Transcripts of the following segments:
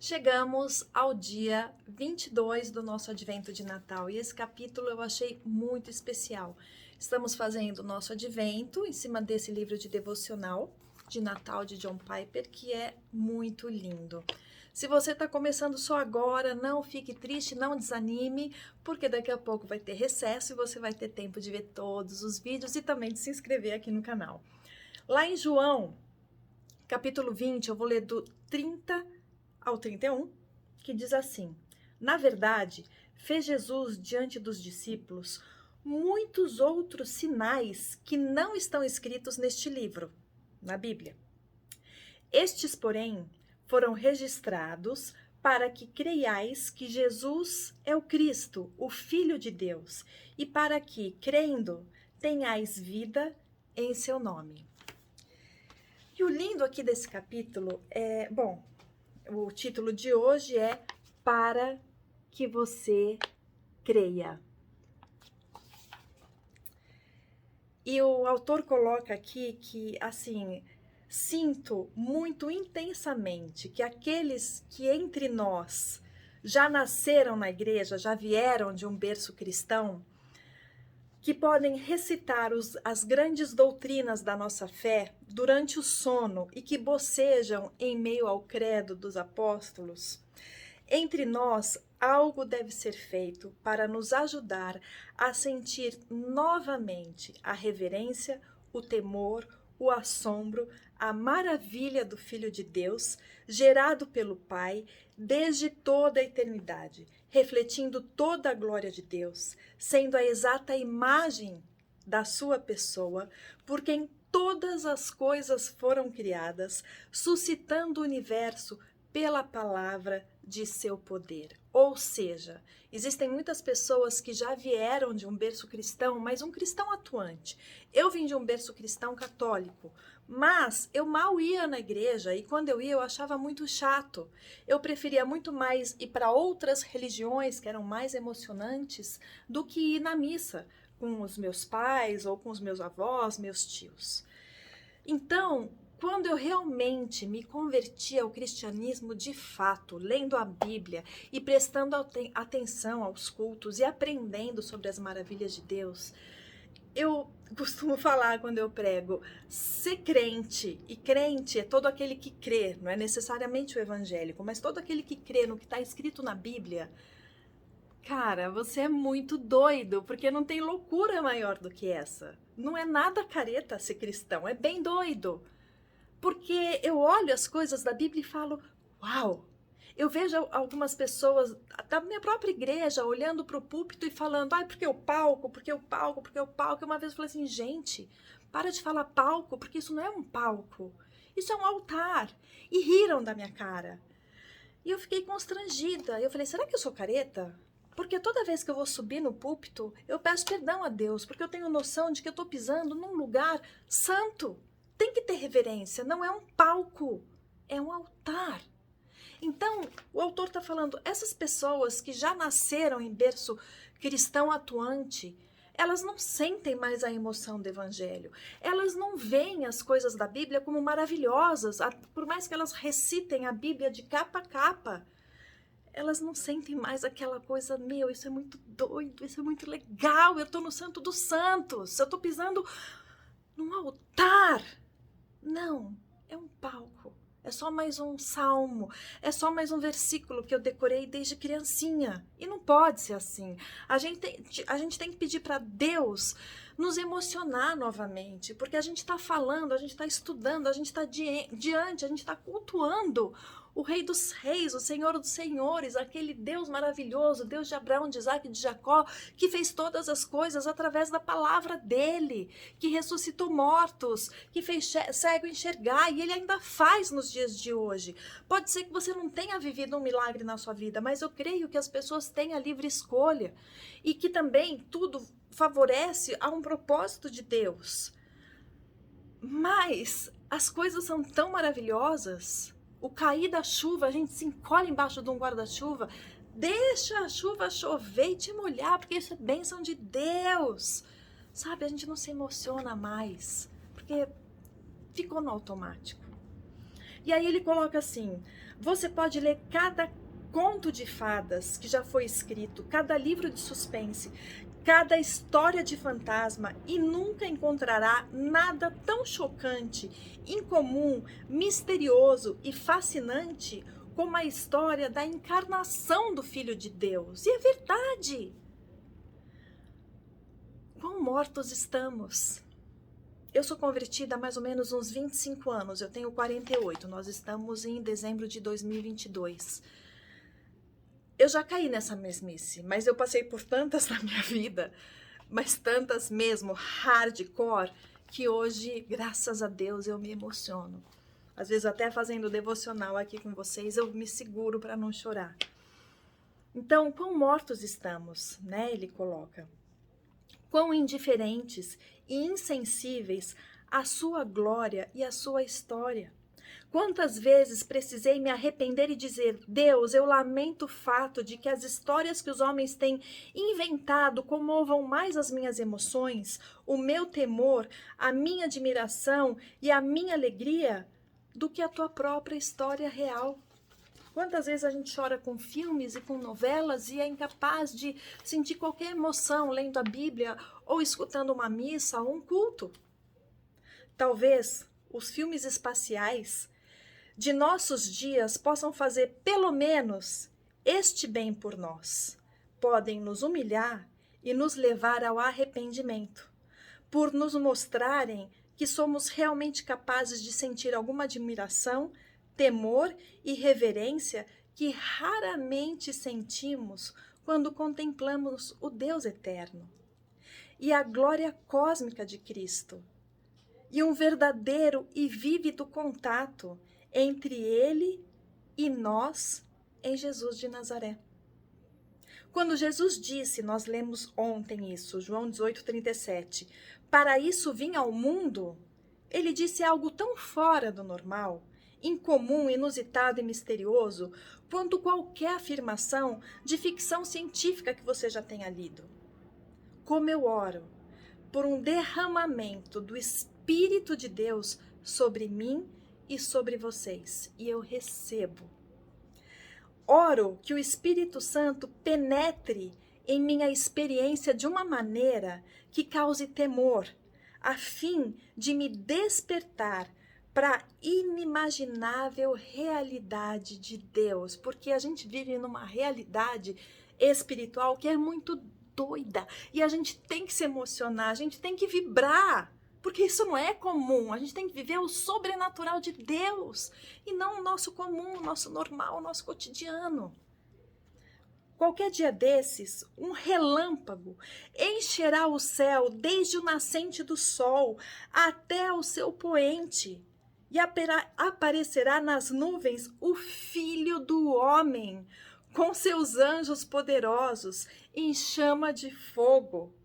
Chegamos ao dia 22 do nosso Advento de Natal e esse capítulo eu achei muito especial. Estamos fazendo o nosso Advento em cima desse livro de devocional de Natal de John Piper, que é muito lindo. Se você está começando só agora, não fique triste, não desanime, porque daqui a pouco vai ter recesso e você vai ter tempo de ver todos os vídeos e também de se inscrever aqui no canal. Lá em João, capítulo 20, eu vou ler do 30 ao 31, que diz assim: Na verdade, fez Jesus diante dos discípulos muitos outros sinais que não estão escritos neste livro, na Bíblia. Estes, porém, foram registrados para que creiais que Jesus é o Cristo, o Filho de Deus, e para que, crendo, tenhais vida em seu nome. E o lindo aqui desse capítulo é, o título de hoje é Para que você creia. E o autor coloca aqui que, assim, sinto muito intensamente que aqueles que entre nós já nasceram na igreja, já vieram de um berço cristão, que podem recitar as grandes doutrinas da nossa fé durante o sono e que bocejam em meio ao credo dos apóstolos, entre nós algo deve ser feito para nos ajudar a sentir novamente a reverência, o temor, o assombro, a maravilha do Filho de Deus, gerado pelo Pai desde toda a eternidade, refletindo toda a glória de Deus, sendo a exata imagem da sua pessoa, por quem todas as coisas foram criadas, suscitando o universo pela palavra de seu poder. Ou seja, existem muitas pessoas que já vieram de um berço cristão, mas um cristão atuante. Eu vim de um berço cristão católico, mas eu mal ia na igreja e quando eu ia eu achava muito chato. Eu preferia muito mais ir para outras religiões que eram mais emocionantes do que ir na missa com os meus pais ou com os meus avós, meus tios. Então, quando eu realmente me converti ao cristianismo de fato, lendo a Bíblia e prestando atenção aos cultos e aprendendo sobre as maravilhas de Deus, eu costumo falar quando eu prego, ser crente, e crente é todo aquele que crê, não é necessariamente o evangélico, mas todo aquele que crê no que está escrito na Bíblia. Cara, você é muito doido, porque não tem loucura maior do que essa. Não é nada careta ser cristão, é bem doido. Porque eu olho as coisas da Bíblia e falo, uau! Eu vejo algumas pessoas da minha própria igreja olhando para o púlpito e falando, ai, porque o palco, porque o palco, porque o palco. E uma vez eu falei assim, gente, para de falar palco, porque isso não é um palco, isso é um altar. E riram da minha cara. E eu fiquei constrangida. Eu falei, será que eu sou careta? Porque toda vez que eu vou subir no púlpito, eu peço perdão a Deus, porque eu tenho noção de que eu estou pisando num lugar santo. Tem que ter reverência, não é um palco, é um altar. Então, o autor está falando, essas pessoas que já nasceram em berço cristão atuante, elas não sentem mais a emoção do evangelho. Elas não veem as coisas da Bíblia como maravilhosas, por mais que elas recitem a Bíblia de capa a capa. Elas não sentem mais aquela coisa, meu, isso é muito doido, isso é muito legal, eu estou no Santo dos Santos, eu estou pisando num altar. Não, é um palco, é só mais um salmo, é só mais um versículo que eu decorei desde criancinha. E não pode ser assim. A gente tem que pedir para Deus nos emocionar novamente, porque a gente está falando, a gente está estudando, a gente está diante, a gente está cultuando o Rei dos Reis, o Senhor dos Senhores, aquele Deus maravilhoso, Deus de Abraão, de Isaac e de Jacó, que fez todas as coisas através da palavra dele, que ressuscitou mortos, que fez cego enxergar, e ele ainda faz nos dias de hoje. Pode ser que você não tenha vivido um milagre na sua vida, mas eu creio que as pessoas têm a livre escolha e que também tudo favorece a um propósito de Deus. Mas as coisas são tão maravilhosas. O cair da chuva, a gente se encolhe embaixo de um guarda-chuva, deixa a chuva chover e te molhar, porque isso é bênção de Deus. Sabe, a gente não se emociona mais, porque ficou no automático. E aí ele coloca assim, Você pode ler cada conto de fadas que já foi escrito, cada livro de suspense, cada história de fantasma e nunca encontrará nada tão chocante, incomum, misterioso e fascinante como a história da encarnação do Filho de Deus. E é verdade! Quão mortos estamos! Eu sou convertida há mais ou menos uns 25 anos, eu tenho 48, nós estamos em dezembro de 2022. Eu já caí nessa mesmice, mas eu passei por tantas na minha vida, mas tantas mesmo, hardcore, que hoje, graças a Deus, eu me emociono. Às vezes até fazendo devocional aqui com vocês, eu me seguro para não chorar. Então, quão mortos estamos, né? Ele coloca. Quão indiferentes e insensíveis à sua glória e à sua história. Quantas vezes precisei me arrepender e dizer: Deus, eu lamento o fato de que as histórias que os homens têm inventado comovam mais as minhas emoções, o meu temor, a minha admiração e a minha alegria do que a tua própria história real. Quantas vezes a gente chora com filmes e com novelas e é incapaz de sentir qualquer emoção lendo a Bíblia ou escutando uma missa ou um culto? Talvez os filmes espaciais de nossos dias possam fazer pelo menos este bem por nós. Podem nos humilhar e nos levar ao arrependimento, por nos mostrarem que somos realmente capazes de sentir alguma admiração, temor e reverência que raramente sentimos quando contemplamos o Deus eterno e a glória cósmica de Cristo, e um verdadeiro e vívido contato entre Ele e nós em Jesus de Nazaré. Quando Jesus disse, nós lemos ontem isso, João 18:37, para isso vim ao mundo, ele disse algo tão fora do normal, incomum, inusitado e misterioso, quanto qualquer afirmação de ficção científica que você já tenha lido. Como eu oro por um derramamento do Espírito de Deus sobre mim e sobre vocês, e eu recebo. Oro que o Espírito Santo penetre em minha experiência de uma maneira que cause temor, a fim de me despertar para a inimaginável realidade de Deus, porque a gente vive numa realidade espiritual que é muito doida, e a gente tem que se emocionar, a gente tem que vibrar, porque isso não é comum, a gente tem que viver o sobrenatural de Deus, e não o nosso comum, o nosso normal, o nosso cotidiano. Qualquer dia desses, um relâmpago encherá o céu desde o nascente do sol até o seu poente, e aparecerá nas nuvens o Filho do Homem, com seus anjos poderosos em chama de fogo,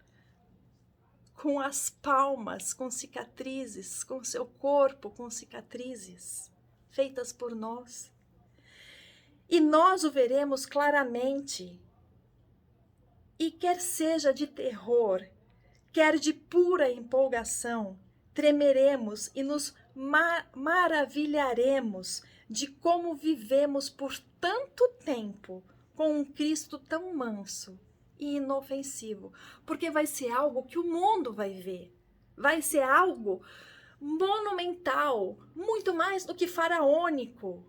com as palmas, com cicatrizes, com seu corpo, com cicatrizes, feitas por nós. E nós o veremos claramente. E quer seja de terror, quer de pura empolgação, tremeremos e nos maravilharemos de como vivemos por tanto tempo com um Cristo tão manso e inofensivo, porque vai ser algo que o mundo vai ver, vai ser algo monumental, muito mais do que faraônico.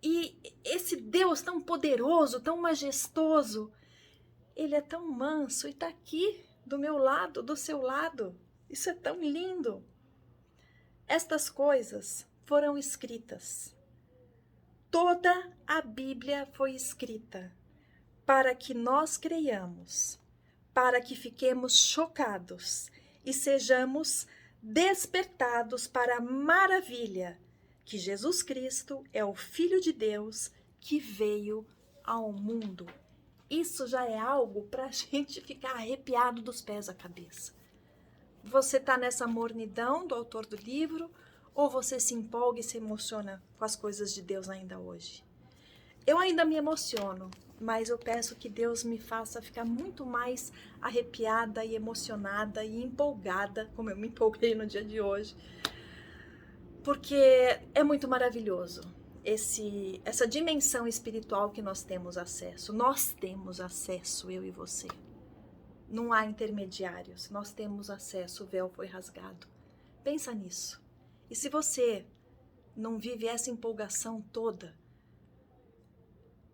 E esse Deus tão poderoso, tão majestoso, ele é tão manso e está aqui do meu lado, do seu lado. Isso é tão lindo. Estas coisas foram escritas. Toda a Bíblia foi escrita para que nós creiamos, para que fiquemos chocados e sejamos despertados para a maravilha que Jesus Cristo é o Filho de Deus que veio ao mundo. Isso já é algo para a gente ficar arrepiado dos pés à cabeça. Você está nessa mornidão do autor do livro ou você se empolga e se emociona com as coisas de Deus ainda hoje? Eu ainda me emociono, mas eu peço que Deus me faça ficar muito mais arrepiada e emocionada e empolgada, como eu me empolguei no dia de hoje, porque é muito maravilhoso. essa dimensão espiritual que nós temos acesso. Nós temos acesso, eu e você. Não há intermediários, nós temos acesso, o véu foi rasgado. Pensa nisso. E se você não vive essa empolgação toda,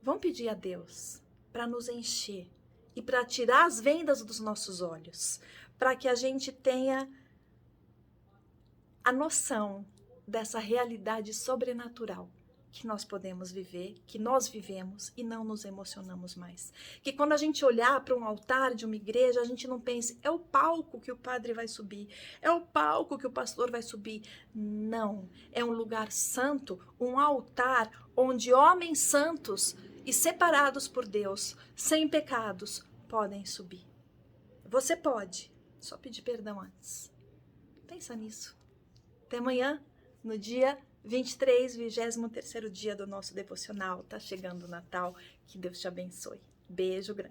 vamos pedir a Deus para nos encher e para tirar as vendas dos nossos olhos, para que a gente tenha a noção dessa realidade sobrenatural que nós podemos viver, que nós vivemos e não nos emocionamos mais. Que quando a gente olhar para um altar de uma igreja, a gente não pense, é o palco que o padre vai subir, é o palco que o pastor vai subir. Não, é um lugar santo, um altar onde homens santos e separados por Deus, sem pecados, podem subir. Você pode, só pedir perdão antes. Pensa nisso. Até amanhã, no dia 23, 23º dia do nosso devocional. Tá chegando o Natal. Que Deus te abençoe. Beijo grande.